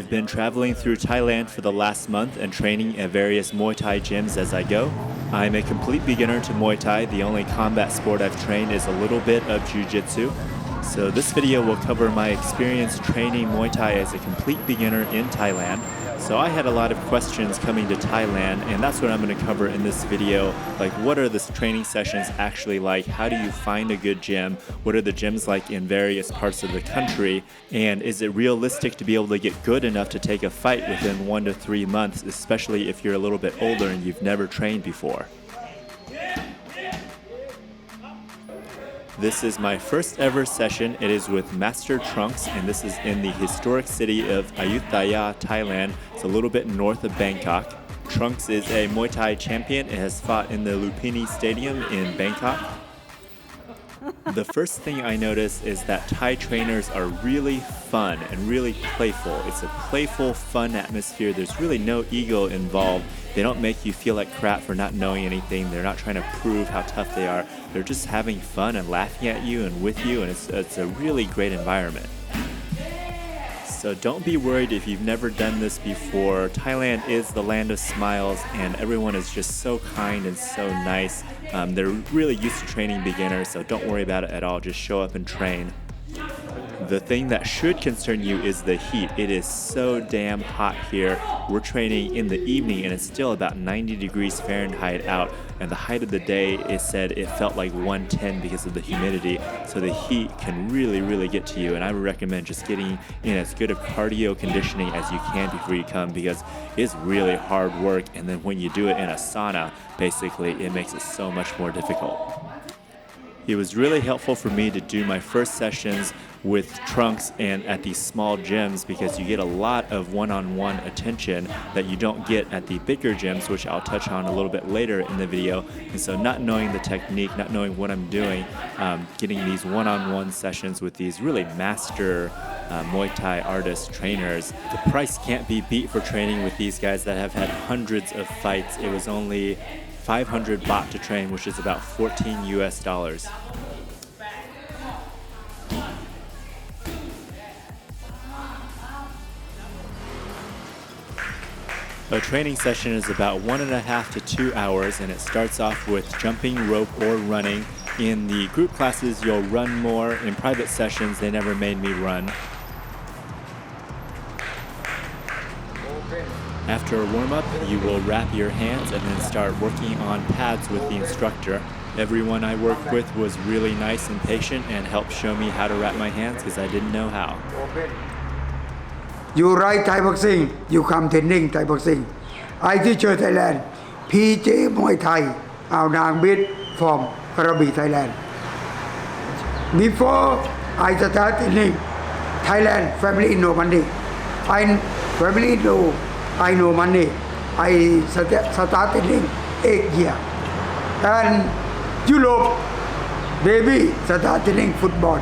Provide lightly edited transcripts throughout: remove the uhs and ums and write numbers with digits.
I've been traveling through Thailand for the last month and training at various Muay Thai gyms as I go. I'm a complete beginner to Muay Thai. The only combat sport I've trained is a little bit of Jiu-Jitsu. So this video will cover my experience training Muay Thai as a complete beginner in Thailand. So I had a lot of questions coming to Thailand, and that's what I'm going to cover in this video. Like, what are the training sessions actually like? How do you find a good gym? What are the gyms like in various parts of the country? And is it realistic to be able to get good enough to take a fight within 1 to 3 months, especially if you're a little bit older and you've never trained before? This is my first ever session. It is with Master Trunks, and this is in the historic city of Ayutthaya, Thailand. It's a little bit north of Bangkok. Trunks is a Muay Thai champion and has fought in the Lumpini Stadium in Bangkok. The first thing I notice is that Thai trainers are really fun and really playful. It's a playful, fun atmosphere. There's really no ego involved. They don't make you feel like crap for not knowing anything. They're not trying to prove how tough they are. They're just having fun and laughing at you and with you, and it's a really great environment. So don't be worried if you've never done this before. Thailand is the land of smiles, and everyone is just so kind and so nice. They're really used to training beginners, so don't worry about it at all. Just show up and train. The thing that should concern you is the heat. It is so damn hot here. We're training in the evening and it's still about 90 degrees Fahrenheit out, and the height of the day, it said it felt like 110 because of the humidity. So the heat can really get to you, and I would recommend just getting in as good of cardio conditioning as you can before you come, because it's really hard work, and then when you do it in a sauna, basically it makes it so much more difficult. It was really helpful for me to do my first sessions with Trunks and at these small gyms, because you get a lot of one-on-one attention that you don't get at the bigger gyms, which I'll touch on a little bit later in the video. And so not knowing the technique, not knowing what I'm doing, getting these one-on-one sessions with these really master Muay Thai artist trainers, the price can't be beat for training with these guys that have had hundreds of fights. It was only 500 baht to train, which is about $14 US. A training session is about 1.5 to 2 hours, and it starts off with jumping rope or running. In the group classes, you'll run more. In private sessions, they never made me run. After a warm-up, you will wrap your hands and then start working on pads with the instructor. Everyone I worked with was really nice and patient and helped show me how to wrap my hands because I didn't know how. You write Thai boxing, you come training Thai boxing. I teacher Thailand, PJ Muay Thai, Ao Nang Bit from Krabi, Thailand. Before I start training, Thailand family no money. Family no, I no money. I start training 8 years. And Europe, baby, start training football.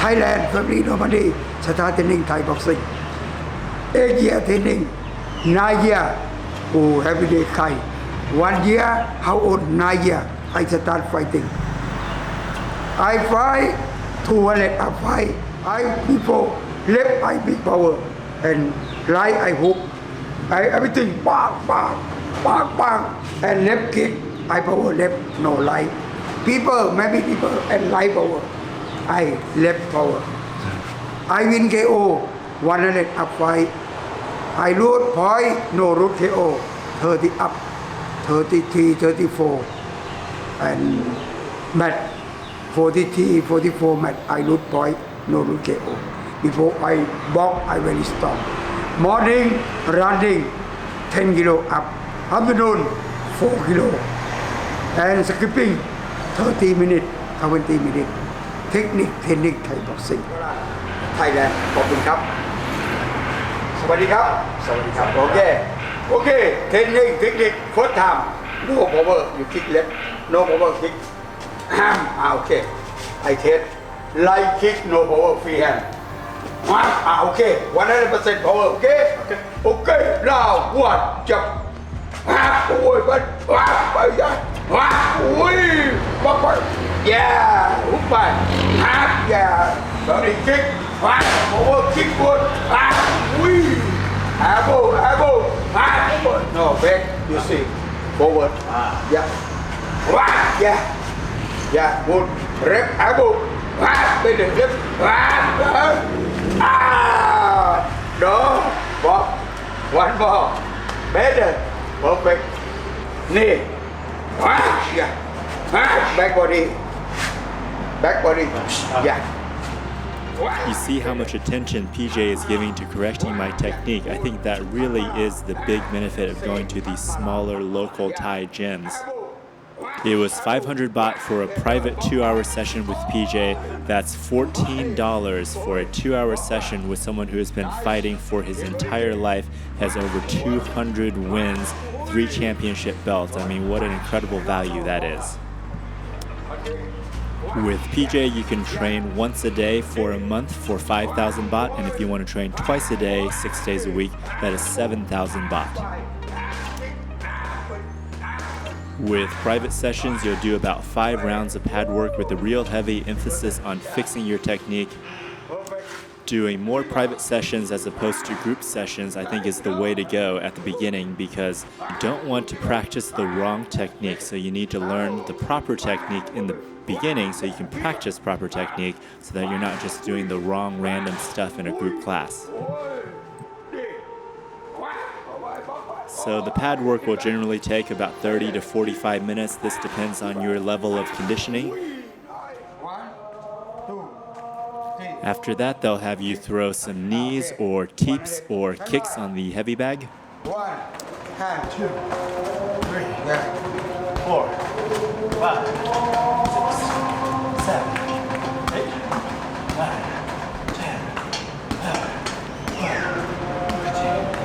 Thailand family no money, start training Thai boxing. 8 year training, 9 year, oh everyday kai. 1 year, how old? 9 year, I start fighting. I fight 200 I fight. I people left I big power and right I hook. Everything bang, and left kick I power left no light. People maybe people and light power. I left power. I win KO. 100 up fight. I lose point, no root KO. 30 up, 33, 34. And match 43, 44 match. I lose point, no root KO. Before I box, I very strong. Morning, running, 10 kilo up. Afternoon, 4 kilo. And skipping, 30 minutes, 20 minutes. Technique, Thai boxing. Thailand ขอบคุณครับสวัสดีครับโอเคเทคนิค first time no power you kick left no power kick โอเค I test light kick no power free hand โอเค 100% power โอเค now what จับโอ้ยไปยัดโอ้ยไปyeah หุบไปyeah body kick power kick good elbow, forward. No, back, you see, forward. Yeah. Yeah, good. Rep, elbow. Bên này rep. Đó. Bob. One more. Better. Perfect. Knee. Yeah. Back body. Back body. Yeah. You see how much attention PJ is giving to correcting my technique. I think that really is the big benefit of going to these smaller local Thai gyms. It was 500 baht for a private 2-hour session with PJ. That's $14 for a 2-hour session with someone who has been fighting for his entire life, has over 200 wins, 3 championship belts. I mean, what an incredible value that is. With PJ, you can train once a day for a month for 5,000 baht, and if you want to train twice a day, 6 days a week, that is 7,000 baht. With private sessions, you'll do about 5 rounds of pad work with a real heavy emphasis on fixing your technique. Doing more private sessions as opposed to group sessions, I think, is the way to go at the beginning, because you don't want to practice the wrong technique. So you need to learn the proper technique in the beginning so you can practice proper technique so that you're not just doing the wrong random stuff in a group class. So the pad work will generally take about 30 to 45 minutes. This depends on your level of conditioning. After that, they'll have you throw some knees or teeps or kicks on the heavy bag. 1, hand, 2, 3, 4, 5, 6, 7, 8, 9, 10, 11, 12, 13,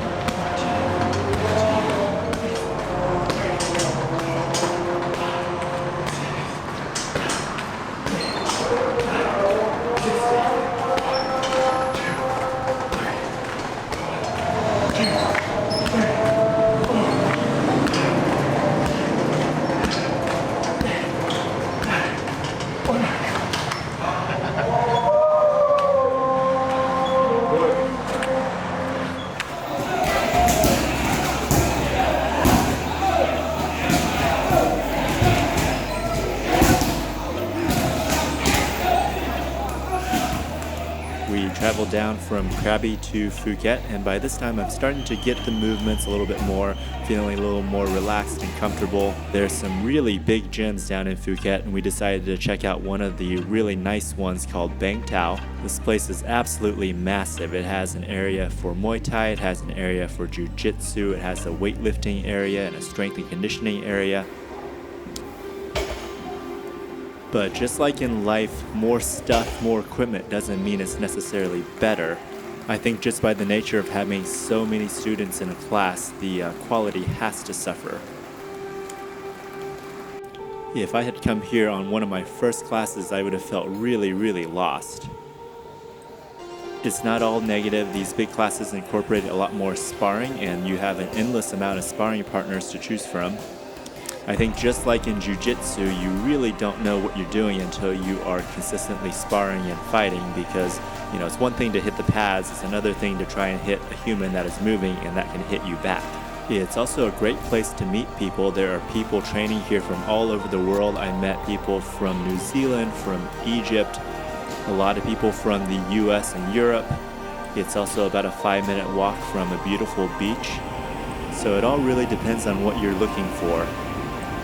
Traveled down from Krabi to Phuket, and by this time I'm starting to get the movements a little bit more, feeling a little more relaxed and comfortable. There's some really big gyms down in Phuket, and we decided to check out one of the really nice ones called Bang Tao. This place is absolutely massive. It has an area for Muay Thai, it has an area for Jiu-Jitsu, it has a weightlifting area and a strength and conditioning area. But just like in life, more stuff, more equipment doesn't mean it's necessarily better. I think just by the nature of having so many students in a class, the quality has to suffer. If I had come here on one of my first classes, I would have felt really, really lost. It's not all negative. These big classes incorporate a lot more sparring, and you have an endless amount of sparring partners to choose from. I think just like in Jiu-Jitsu, you really don't know what you're doing until you are consistently sparring and fighting, because, you know, it's one thing to hit the pads, it's another thing to try and hit a human that is moving and that can hit you back. It's also a great place to meet people. There are people training here from all over the world. I met people from New Zealand, from Egypt, a lot of people from the US and Europe. It's also about a 5-minute walk from a beautiful beach. So it all really depends on what you're looking for.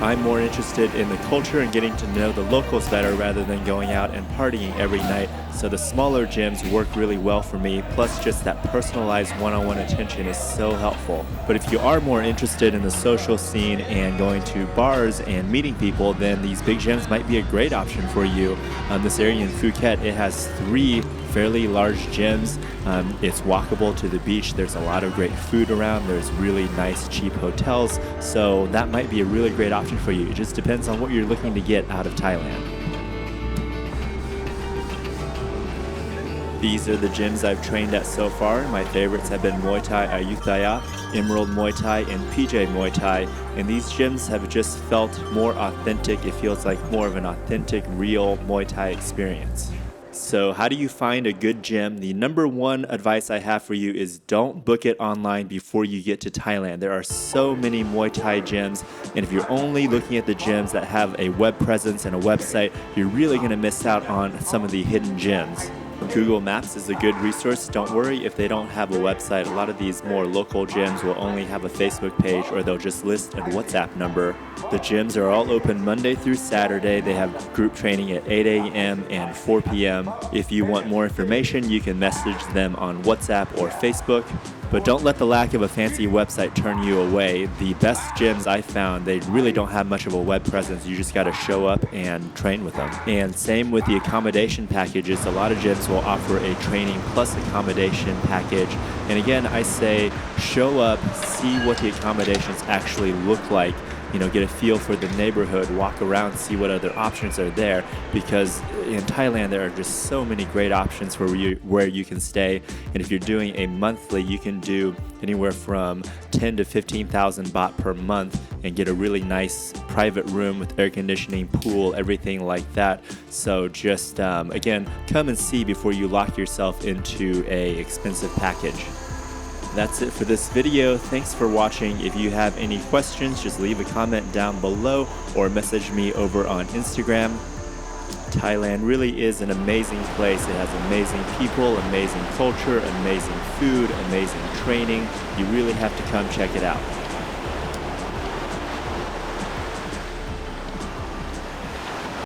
I'm more interested in the culture and getting to know the locals better rather than going out and partying every night. So the smaller gyms work really well for me, plus just that personalized one-on-one attention is so helpful. But if you are more interested in the social scene and going to bars and meeting people, then these big gyms might be a great option for you. This area in Phuket, it has 3 fairly large gyms. It's walkable to the beach. There's a lot of great food around. There's really nice, cheap hotels. So that might be a really great option for you. It just depends on what you're looking to get out of Thailand. These are the gyms I've trained at so far. My favorites have been Muay Thai Ayutthaya, Emerald Muay Thai, and PJ Muay Thai. And these gyms have just felt more authentic. It feels like more of an authentic, real Muay Thai experience. So how do you find a good gym? The number one advice I have for you is don't book it online before you get to Thailand. There are so many Muay Thai gyms, and if you're only looking at the gyms that have a web presence and a website, you're really going to miss out on some of the hidden gyms. Google Maps is a good resource. Don't worry if they don't have a website. A lot of these more local gyms will only have a Facebook page, or they'll just list a WhatsApp number. The gyms are all open Monday through Saturday. They have group training at 8 a.m. and 4 p.m. If you want more information, you can message them on WhatsApp or Facebook. But don't let the lack of a fancy website turn you away. The best gyms I found, they really don't have much of a web presence. You just got to show up and train with them. And same with the accommodation packages. A lot of gyms will offer a training plus accommodation package. And again, I say show up, see what the accommodations actually look like. You know, get a feel for the neighborhood, walk around, see what other options are there, because in Thailand there are just so many great options for where you can stay. And if you're doing a monthly, you can do anywhere from 10 to 15,000 baht per month and get a really nice private room with air conditioning, pool, everything like that. So just again, come and see before you lock yourself into a expensive package. That's it for this video. Thanks for watching. If you have any questions, just leave a comment down below or message me over on Instagram. Thailand really is an amazing place. It has amazing people, amazing culture, amazing food, amazing training. You really have to come check it out.